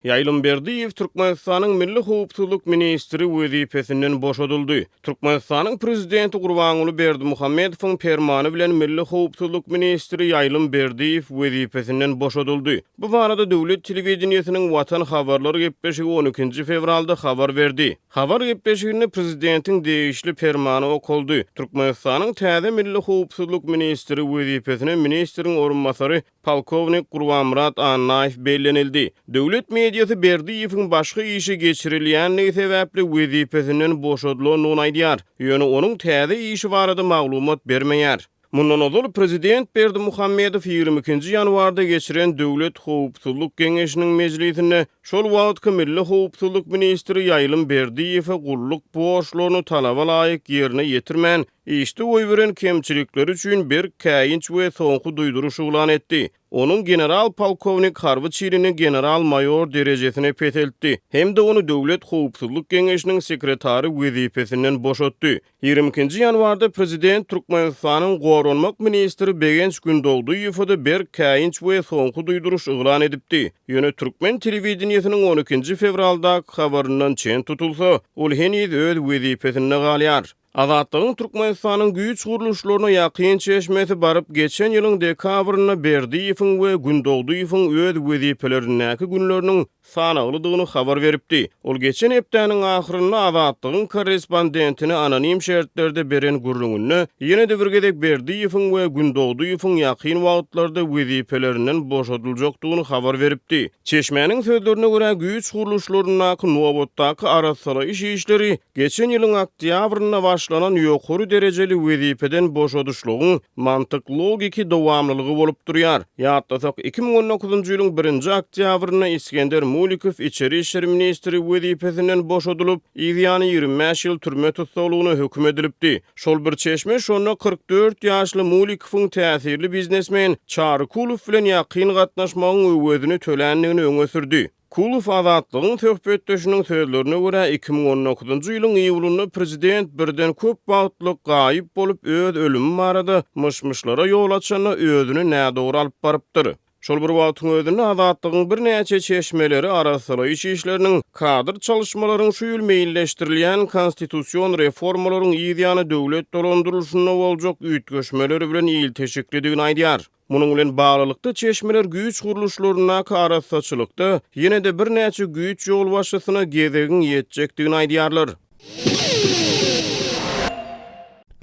Ýaýlym Berdiýew Türkmenistanyň milli howpsuzlyk ministri wezipesinden boşadyldy. Türkmenistanyň prezidenti Gurbanuly Berdimuhammedowyň fermany bilen milli howpsuzlyk ministri Ýaýlym Berdiýew wezipesinden boşadyldy. Bu barada döwlet telewizionynyň Watan Habarlar gepleşigi 12 fevralda habar berdi. Habar gepleşigini prezidentiň değişli fermany okuldy. Türkmenistanyň täze milli howpsuzlyk ministri wezipesine ministriň orunmasary polkovnik Gurbanmurat Annaýew bellenildi. Döwlet mediýasy Berdiýewiň başga işi geçirilýänligi sebäpli wezipesinden boşadylyny aýdýar. Ýöne onuň täze işi barada maglumat bermeýär. Mundan ozal prezident Berdimuhammedow 22 ýanwarda geçiren döwlet howpsuzlyk geňeşiniň mejlisinde şol wagtky milli howpsuzlyk ministri Ýaýlym Berdiýew gulluk boşlugyny talaba laýyk ýerine ýetirmän işde oý beren kemçilikleri üçin bir käýinç we soňky duýduruş ulan etdi. Onun general polkovnik harby çirini general mayor derejesine peteltdi. Hem de onu döwlet howpsuzlyk geňeşiniň sekretary wezipesinden boşatdy. 22 ýanwarda prezident Türkmenistanyň gorunmak ministri Begenç Gündoğduýew bir käýinç we soňky duýduruş ulan edipdi. Ýöne Türkmen telewizionynyň 12 fevralda habaryndan çen tutulsa, ol henüz öz wezipesinde galýar. Azatlygyň Türkmenistanyň güýç guruluşlaryna ýakyn çeşmesi barıp geçen ýylyň dekabryna Berdiýewiň we Gündoğduýewiň öz wezipelerindäki günleriniň sanaglydygyny habar beripdi. Ol geçen hepdäniň ahyrynda Azatlygyň korrespondentini anonim şertlerde beren gurrungyny ýene de bir gedek Berdiýewiň we Gündoğduýewiň ýakyn wagtlarda wezipelerinden boşadyljakdygyny habar beripdi. Çeşmäniň sözlerine görä güýç guruluşlarynyň nowatdaky arassaçylyk işleri geçen ýylyň oktýabryna başlanan ýokary derejeli wezipeden boşadyşlygyň mantyk logiki dowamlylygy bolup durýar. Ýatdasak 2019-njy ýylyň 1-nji oktýabryna İskender Mulikow işleri ministri wezipesinden boşadylyp, ýany 25 ýyl türme tutsalygyna hökm edilipdi. Şol bir çeşme şonu 44 ýaşly Mulikowyň täsirli biznesmen Çary Kulow bilen ýakyn gatnaşmagyň özüni tölenligini öňe sürdi. Kulow Azatlygyň söhbetdeşiniň sözlerine görä 2019-njy ýylyň iýulunda prezident birden köp wagtlyk gaýyp bolup öz ölümi barada myşmyşlara ýol açanyna özüni nädogry alyp barypdyr. Şol bir wagtyň özünde Azatlygyň bir näçe çeşmeleri arassaçylyk işleriniň kadr çalışmalaryň şu ýyl meýilleşdirilýän konstitusiýon reformalaryň ýygyny döwlet dolandyrylşyna boljak üýtgeşmeleri bilen ýyl teşekkürdigini aýdýar. Munun bilen bağlılıkda çeşmeler güýç guruluşlaryna arassaçylykda ýene de bir näçe güýç ýol başçysyna gezegin ýetjekdigini aýdýarlar.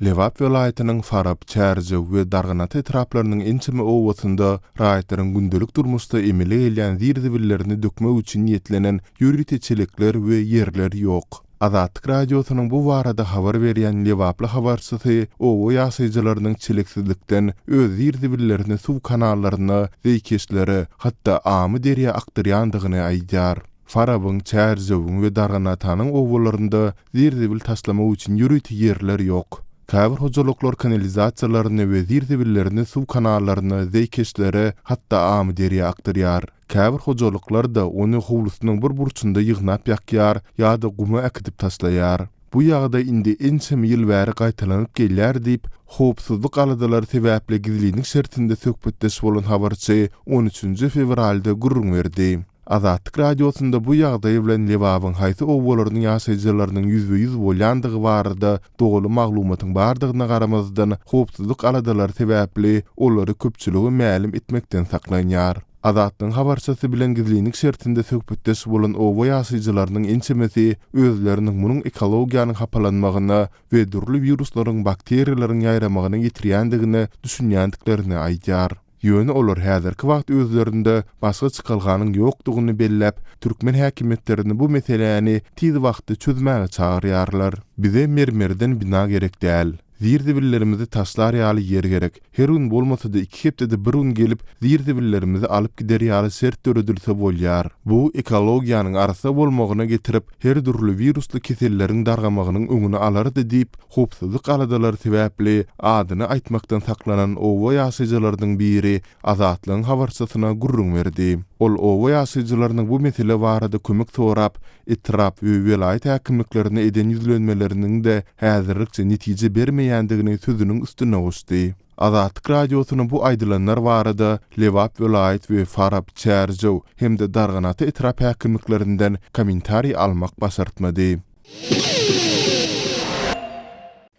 Lewap welaýatynyň Farab, Çärje we Darganat etraplarynyň ençime owasynda raýatlaryň gündelik durmuşda emele gelýän zir-zibillerini dökmek üçin ýetlenen ýüriteçilikler we ýerler ýok. Azatlyk radiosynyň bu barada habar berýän Lewaply habarçysy owa ýaşaýjylarynyň çeleksizlikden öz zir-zibillerini suw kanallaryna, zeýkeşlere, hatda amy derýä aktarýandygyny aýdýar. Farabyň, Çärjewiň we Darganatanyň owalarynda zir-zibil taşlamak üçin ýüriti ýerler ýok. Käbir hojalyklar kanalizasiýalaryny we zir-zibillerini suw kanallaryna, zeýkeşlere, hatda amy derýä aktarýar. Käbir hojalyklar da onu howlusynyň bir burçynda ýygnap ýakýar ýa-da gumy akdyp taşlaýar. Bu ýagda indi ençem ýyl bäri gaýtalanyp gelýär diýip howpsuzlyk aladylary sebäpli gizlilik şertinde söhbetdeş bolan habarçy 13 fevralda gurrun berdi. Azatlyk radiosunda bu ýagdaý bilen Lewabyň haýsy owalarynyň ýaşaýjylarynyň 100% bolýandygy barada dogry maglumatyň bardygyna garamazdan howpsuzlyk aladylary sebäpli olary köpçüligi mälim etmekden saklanýar. Azatlyň habarçysy bilen gizlilik şertinde söhbetdeş bolan owa ýaşaýjylarynyň ençemesi özleriniň munyň ekologiýanyň hapalanmagyna we durly wiruslaryň, bakteriýalaryň ýaýramagyna ýetirýändigini düşünýändiklerini aýdýar. Ýöne olar häzirki wagt özlerinde başga çykylganyň ýokdugyny belläp, türkmen häkimetlerini bu meseleni tiz wagtda çözmäge çagyrýarlar. Bize mermerden bina gerek däl. Zir-zibillerimizi taşlar ýaly yer gerek. Her gün bolmasa da 2 hepdede bir gün gelip zir-zibillerimizi alyp gider ýaly sert döredilse bolýar. Bu ekologiýanyň arasa bolmagyna getirip her türlü virusly keselleriň dargamagynyň öňüni alardy diýip howpsuzlyk aladylary sebäpli adyny aýtmakdan saklanan owa ýaşaýjylarynyň biri Azatlygyň habarçysyna gurrun berdi. Ol owa ýaşaýjylarynyň bu mesele barada kömek sorap, etrap we welaýat häkimliklerine eden ýüzlenmeleriniň de häzirlikçe netije bermeýändigini sözüniň üstüne goşdy. Azatlyk radiosynyň bu aýdylanlar barada Lewap vilayet we Farab Çärjew hemde darganaty etrap häkimliklerinden kommentari almak basartmady.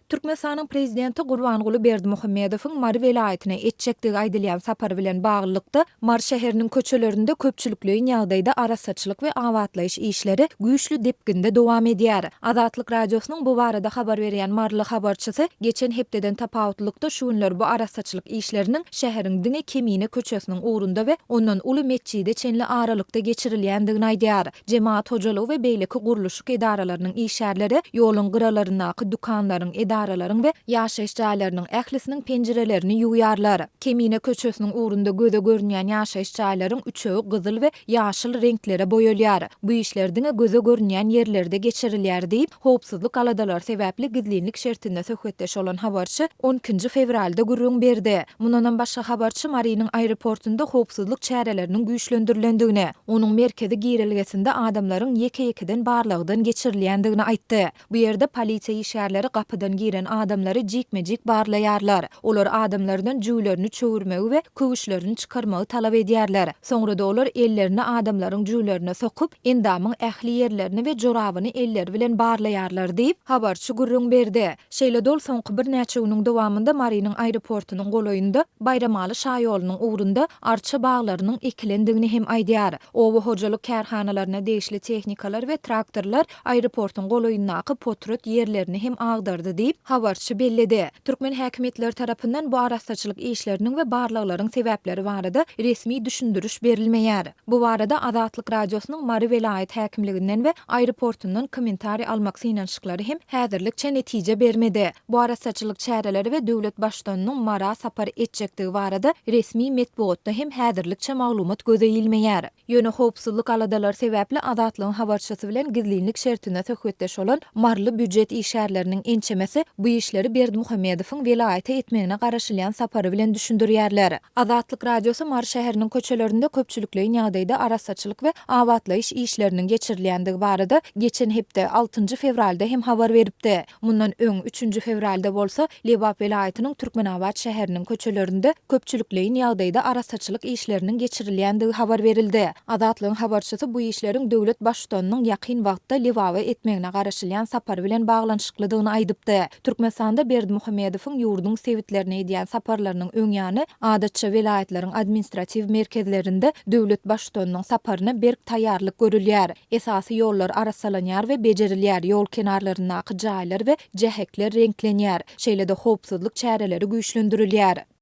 Türkmenistanyň prezidenti Gurbanguly Berdimuhammedowyň Mary vilayatyna etjekdigi aýdylýan sapary bilen baglykda Mary şäheriniň köçelerinde köpçülikli ýagdaýda arassaçylyk we awatlaýyş işleri güýçlü depginde dowam edýär. Azatlyk radiosynyň bu barada habar berýän Maryly habarçysy geçen hepdeden tapawutlykda şu günler bu arassaçylyk işleriniň şäheriň diňe Kemine köçesiniň ugrunda we ondan uly meçhide çenli aralykda geçirilýändigini aýdýar. Jemaat hojalygy we beýleki guruluşyk edaralarynyň işleri ýoluň gyralaryna, dukanlaryň edaraların ve ýaşaýyş jaýlarynyň ählisiniň penjerelerini ýuýarlar. Kemine köçesiniň ugrunda göze görünýän ýaşaýyş jaýlarynyň üçögi gyzyl we ýaşyl renklere boýalýar. Bu işlerdiňe göze görünýän ýerlerde geçirilýär diýip, howpsuzlyk aladalar sebäpli gizlinlik şertinde söhbetdeş olan habarçy 12 fevralda gurrun berdi. Mundan başga habarçy Marynyň aeroportunda howpsuzlyk çäreleriniň güýçlendirilendigini, onuň merkezi girilgesinde adamlaryň ýeke-ýekeden barlygydan geçirilýändigini aýtdy. Bu ýerde polisiýa işgärleri gapydan giren adamları jikme-jik barlaýarlar. Olar adamlardan jüýlerini çöwürmegi we köwüşlerini çykarmagy talap edýärler. Soňra da olar ellerini adamlaryň jüýlerine sokup, endamyň ähli ýerlerini we jorabyny elleri bilen barlaýarlar diýip habarçy gurrun berdi. Şeýle dol soňky bir näçe güniň dowamında Marynyň aeroportunyň goloýunda Bayramaly şaýolunyň ugrunda arça baglarynyň ekilendigini hem aýdýar. Owa hojalyk kärhanalaryna degişli tehnikalar we traktorlar aeroportuň goloýundaky potret ýerlerini hem agdardy diýip habarçy belledi. Türkmen häkimetleri tarapyndan bu arassaçylyk işleriniň we barlyklaryň sebäpleri barada resmi düşündürüş berilmeýär. Bu barada Azatlyk radiosynyň Mary vilayet häkimliginden we aeroportundan kommentari almak synanşyklary hem häzirlikçe netije bermedi. Bu arassaçylyk çäreleri we döwlet başdanynyň Mara sapar etjekdigi barada resmi metbuatda hem häzirlikçe maglumat gözeýilmeýär. Ýöne howpsuzlyk aladalar sebäpli Azatlygyň habarçysy bilen gizlinlik şertinde söhbetdeş olan Marly büdjet işgärleriniň ençemesi bu işleri Berdimuhammedowyň vilayete etmegine garaşylýan sapary bilen düşündirýärler. Azatlyk radiosu Mary şäheriniň köçelerinde köpçülikli ýagdaýda arassaçylyk we awatlaýyş işleriniň geçirilýändigi barada geçen hepde 6 fevralda hem habar beripdi. Mundan öň 3 fevralda bolsa Lewap vilayatynyň Türkmenabad şäheriniň köçelerinde köpçülikli ýagdaýda arassaçylyk işleriniň geçirilýändigi habar berildi. Azatlygyň habarçysy bu işleriň döwlet başdanynyň ýakyn wagtda Lewawa etmegine garaşylýan sapary bilen baglanşyklydygyny aýdypdy. Türkmenistanda Berdimuhammedowyň ýurdunyň sewitlerine edýän saparlarynyň öňýany adatça vilayatlariň administrativ merkezlerinde döwlet başdanynyň saparyna berk taýýarlyk görülýär. Esasy ýollar arassalanýar we bejerilýär. Ýol kenarlaryna jaýlar we jehekler renklenýär. Şeýle de howpsuzlyk çäreleri güýçlendirilýär.